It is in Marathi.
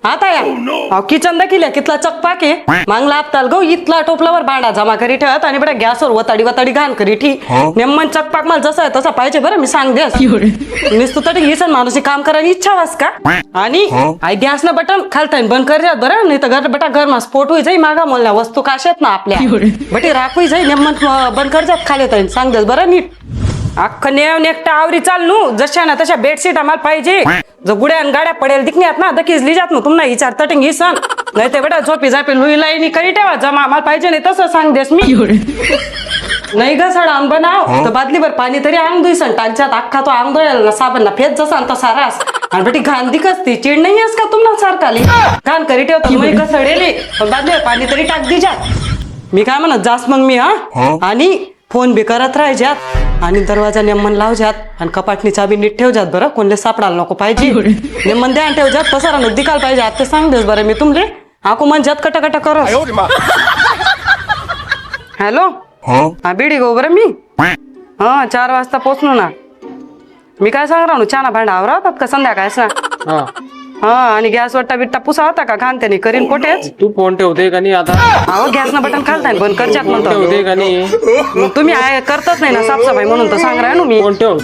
आता या किचन दाखिल्या कितला चकपाक आहे मागला आपताल गो इतला टोपलावर भांडा जमा करी ठेवत आणि बडा गॅसवर वताडी घाण करी ठी नेमन चकपाक मला जसा आहे तसा पाहिजे बरं मी सांग देस नुसतं तरी घेसन माणूस काम करायची इच्छा वास का आणि आई गॅस ना बटन खालता बंद कर जात बरं नाही तर घर बटा घर मा स्फोट होई जाई मागा मोलल्या वस्तू काशात ना आपल्या बटी राख होई जाई नेमन बंद कर जात खाली तर सांग देस बरं नीट अख्खं नेकटा आवरी चाल नू जशा ना तशा बेडशीट आम्हाला पाहिजे जो गुड्या आणि गाड्या पडेल दिखण्यात ना दकीजली जात ना तुम्हाला विचार तटिंग ही सण नाही ते बेटा झोपी झापी लुई लाईनी करी ठेवा जमा आम्हाला पाहिजे नाही तसं सांग देस मी नाही ग सड अंग बनाव तर बादलीभर पाणी तरी अंग दुईसन टांच्यात अख्खा तो अंग दोयाल ना साबण फेत जसा तसा रास आणि बेटी घाण दिकस ती चिड नाही आहेस का तुम्हाला सारखाली घाण करी ठेवतो मी कसडेली पण बादलीभर पाणी तरी टाक दिजात मी काय म्हणत जास मग मी आणि फोन बी करत राहायच्यात आणि दरवाजा नेमन लावजात आणि कपाटनी चाबी नीट ठेवजात बरं कोणले सापडायला नको पाहिजे नेमन ध्यान ठेवजात तसा दिकाल पाहिजे आता सांग देस बरं मी तुमले आकू म्हणजात कटाकटा कर हॅलो हा बिडी गो बरं मी 4 वाजता पोचलो ना मी काय सांग राहू छाना भांडा आवरावतात का संध्याकाळच ना आणि गॅस वट्टा बिट्टा पुसा होता का घाण त्याने करीन कोठेच तू फोन ठेवते का नाही आता अहो गॅस ना बटन खालताय बंद करच्यात म्हणतो ठेवते का नाही तुम्ही करतच नाही ना साफसफाई म्हणून तर सांग राय ना मी फोन ठेव